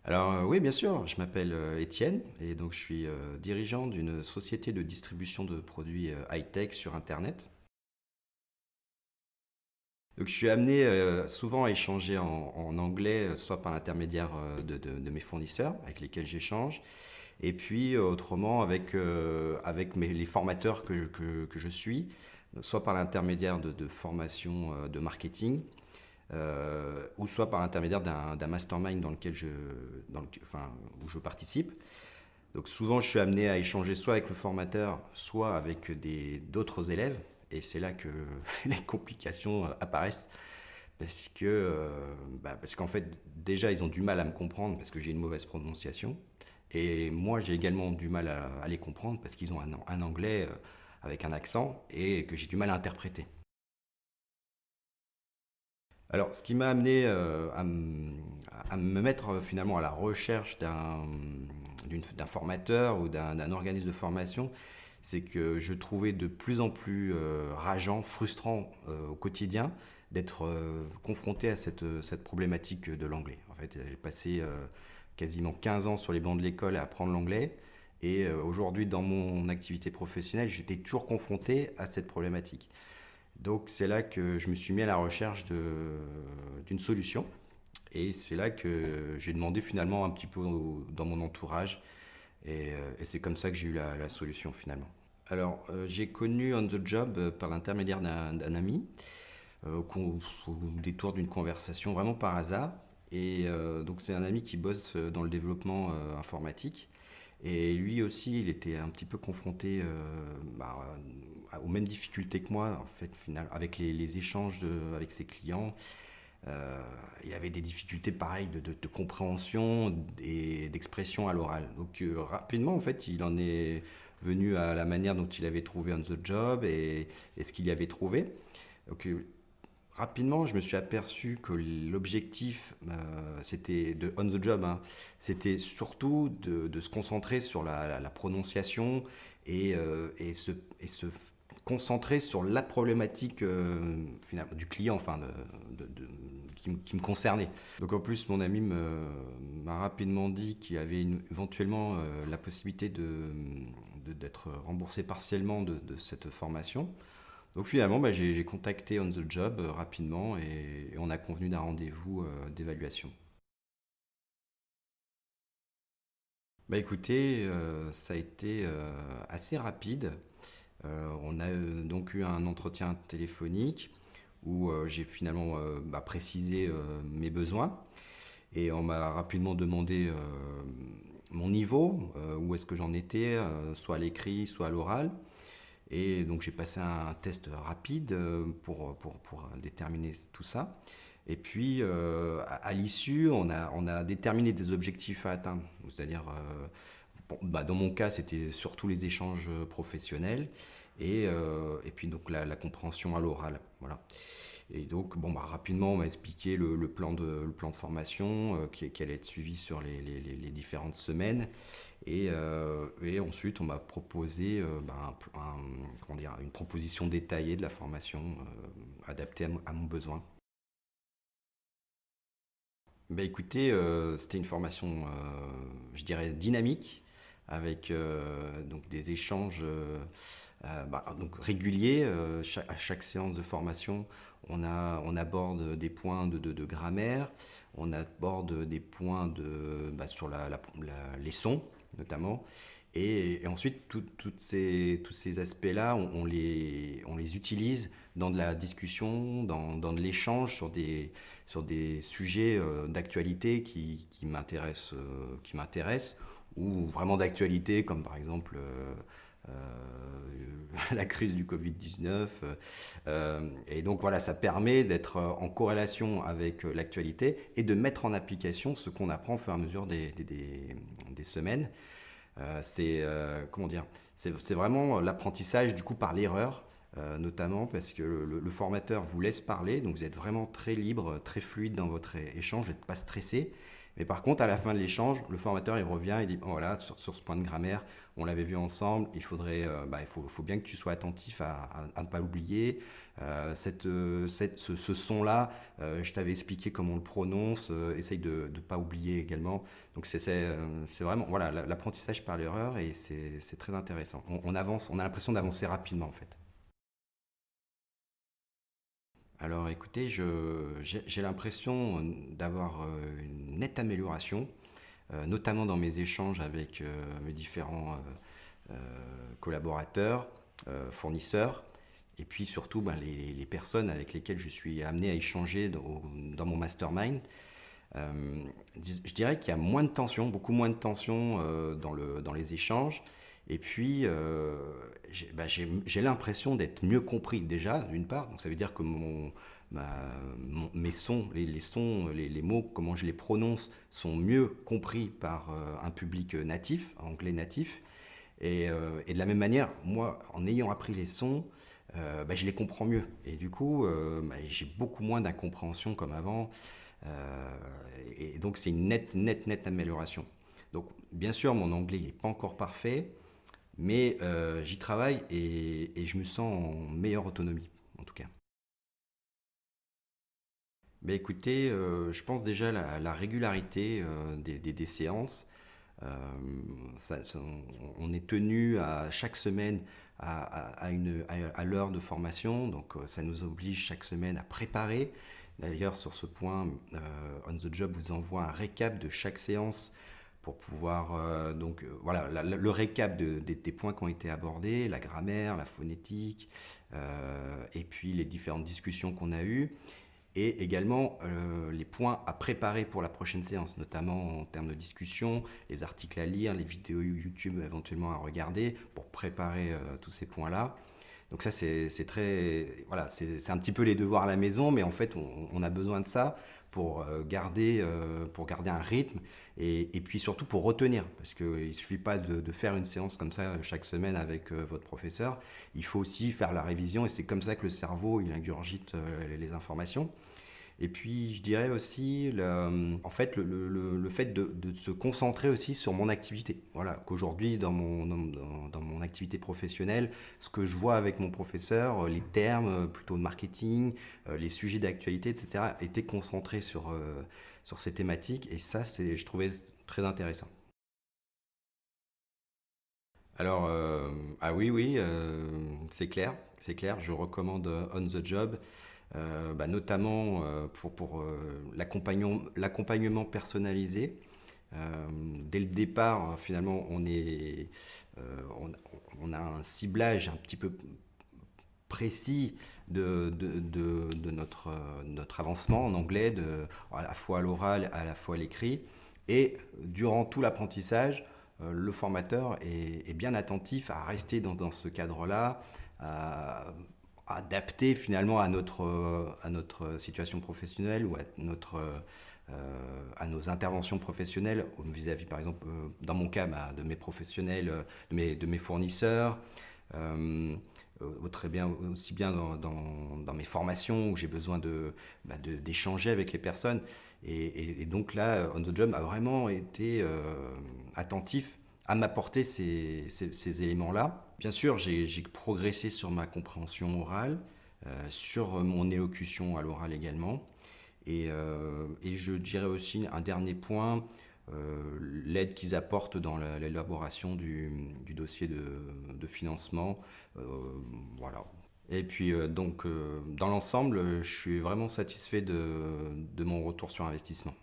Alors oui, bien sûr, je m'appelle Étienne et donc je suis dirigeant d'une société de distribution de produits high-tech sur Internet. Donc je suis amené souvent à échanger en anglais, soit par l'intermédiaire de mes fournisseurs avec lesquels j'échange, et puis autrement avec les formateurs que je suis, soit par l'intermédiaire de formations de marketing, ou soit par l'intermédiaire d'un mastermind où je participe. Donc souvent, je suis amené à échanger soit avec le formateur, soit avec d'autres élèves. Et c'est là que les complications apparaissent. Parce qu'en fait, déjà, ils ont du mal à me comprendre parce que j'ai une mauvaise prononciation. Et moi, j'ai également du mal à les comprendre parce qu'ils ont un anglais avec un accent et que j'ai du mal à interpréter. Alors, ce qui m'a amené à me mettre finalement à la recherche d'un formateur ou d'un organisme de formation, c'est que je trouvais de plus en plus rageant, frustrant au quotidien d'être confronté à cette problématique de l'anglais. En fait, j'ai passé quasiment 15 ans sur les bancs de l'école à apprendre l'anglais. Et aujourd'hui, dans mon activité professionnelle, j'étais toujours confronté à cette problématique. Donc c'est là que je me suis mis à la recherche d'une solution. Et c'est là que j'ai demandé finalement un petit peu dans mon entourage. Et c'est comme ça que j'ai eu la solution finalement. Alors j'ai connu On the Job par l'intermédiaire d'un ami, au détour d'une conversation vraiment par hasard. Et donc c'est un ami qui bosse dans le développement informatique. Et lui aussi, il était un petit peu confronté aux mêmes difficultés que moi, en fait, avec les échanges avec ses clients. Il y avait des difficultés pareilles de compréhension et d'expression à l'oral. Donc rapidement, en fait, il en est venu à la manière dont il avait trouvé On the Job et ce qu'il y avait trouvé. Donc rapidement, je me suis aperçu que l'objectif, c'était de on the job, hein, c'était surtout de se concentrer sur la prononciation et se concentrer sur la problématique finalement, du client, enfin, qui me concernait. Donc en plus, mon ami m'a rapidement dit qu'il y avait éventuellement la possibilité d'être remboursé partiellement de cette formation. Donc finalement, j'ai contacté On the Job rapidement et on a convenu d'un rendez-vous d'évaluation. Bah écoutez, ça a été assez rapide. On a donc eu un entretien téléphonique où j'ai finalement précisé mes besoins et on m'a rapidement demandé mon niveau, où est-ce que j'en étais, soit à l'écrit, soit à l'oral. Et donc j'ai passé un test rapide pour déterminer tout ça. Et puis à l'issue, on a déterminé des objectifs à atteindre. C'est-à-dire, dans mon cas, c'était surtout les échanges professionnels et puis donc la compréhension à l'oral. Voilà. Et donc, rapidement, on m'a expliqué le plan de formation qui allait être suivi sur les différentes semaines. Et ensuite, on m'a proposé comment dire, une proposition détaillée de la formation adaptée à mon besoin. Bah écoutez, c'était une formation, je dirais, dynamique, avec donc des échanges donc réguliers. À chaque séance de formation, on aborde des points de grammaire, on aborde des points sur les sons, notamment. Et ensuite, tous ces aspects-là, on les utilise dans de la discussion, dans de l'échange sur des sujets d'actualité qui m'intéressent, ou vraiment d'actualité, comme par exemple la crise du Covid-19. Et donc voilà, ça permet d'être en corrélation avec l'actualité et de mettre en application ce qu'on apprend au fur et à mesure des semaines. Comment dire, c'est vraiment l'apprentissage du coup par l'erreur, notamment parce que le formateur vous laisse parler, donc vous êtes vraiment très libre, très fluide dans votre échange, vous n'êtes pas stressé. Mais par contre, à la fin de l'échange, le formateur il revient, il dit oh, voilà, sur ce point de grammaire, on l'avait vu ensemble, il faut bien que tu sois attentif à ne pas l'oublier. Ce son-là, je t'avais expliqué comment on le prononce, essaye de ne pas oublier également. Donc c'est vraiment voilà, l'apprentissage par l'erreur et c'est très intéressant. On avance, on a l'impression d'avancer rapidement en fait. Alors écoutez, j'ai l'impression d'avoir une nette amélioration, notamment dans mes échanges avec mes différents collaborateurs, fournisseurs, et puis surtout ben, les personnes avec lesquelles je suis amené à échanger dans mon mastermind. Euh, je dirais qu'il y a moins de tension, beaucoup moins de tension dans les échanges. Et puis, j'ai l'impression d'être mieux compris déjà, d'une part. Donc ça veut dire que mes sons, les sons, les mots, comment je les prononce, sont mieux compris par un public natif, anglais natif. Et de la même manière, moi, en ayant appris les sons, je les comprends mieux. Et du coup, j'ai beaucoup moins d'incompréhension comme avant. Euh, et donc, c'est une nette amélioration. Donc, bien sûr, mon anglais n'est pas encore parfait, mais j'y travaille et je me sens en meilleure autonomie, en tout cas. Ben écoutez, je pense déjà la régularité des séances. Euh, on est tenu à chaque semaine à l'heure de formation, donc ça nous oblige chaque semaine à préparer. D'ailleurs, sur ce point, On the Job vous envoie un récap de chaque séance pour pouvoir voilà le récap des points qui ont été abordés, la grammaire, la phonétique, et puis les différentes discussions qu'on a eues et également les points à préparer pour la prochaine séance, notamment en termes de discussion, les articles à lire, les vidéos YouTube éventuellement à regarder pour préparer tous ces points-là. Donc ça, c'est très, voilà, c'est un petit peu les devoirs à la maison, mais en fait, on a besoin de ça pour garder un rythme et puis surtout pour retenir, parce qu'il ne suffit pas de faire une séance comme ça chaque semaine avec votre professeur, il faut aussi faire la révision et c'est comme ça que le cerveau, il ingurgite les informations. Et puis, je dirais aussi, en fait, le fait de se concentrer aussi sur mon activité. Voilà, qu'aujourd'hui, dans mon activité professionnelle, ce que je vois avec mon professeur, les termes plutôt de marketing, les sujets d'actualité, etc., étaient concentrés sur ces thématiques. Et ça, je trouvais très intéressant. Alors, ah oui, oui, c'est clair, je recommande On the Job, notamment pour l'accompagnement personnalisé. Dès le départ, finalement, euh, on, on a un ciblage un petit peu précis de notre avancement en anglais, à la fois à l'oral, à la fois à l'écrit. Et durant tout l'apprentissage, le formateur est bien attentif à rester dans ce cadre-là, à adapter finalement à notre situation professionnelle ou à nos interventions professionnelles vis-à-vis, par exemple, dans mon cas, de mes professionnels, de mes fournisseurs, euh, très bien, aussi bien dans mes formations où j'ai besoin d'échanger avec les personnes. Et donc là, On the Job a vraiment été attentif à m'apporter ces éléments-là. Bien sûr, j'ai progressé sur ma compréhension orale, sur mon élocution à l'oral également. Et je dirais aussi un dernier point, l'aide qu'ils apportent dans l'élaboration du dossier de financement. euh, voilà. Et puis dans l'ensemble, je suis vraiment satisfait de mon retour sur investissement.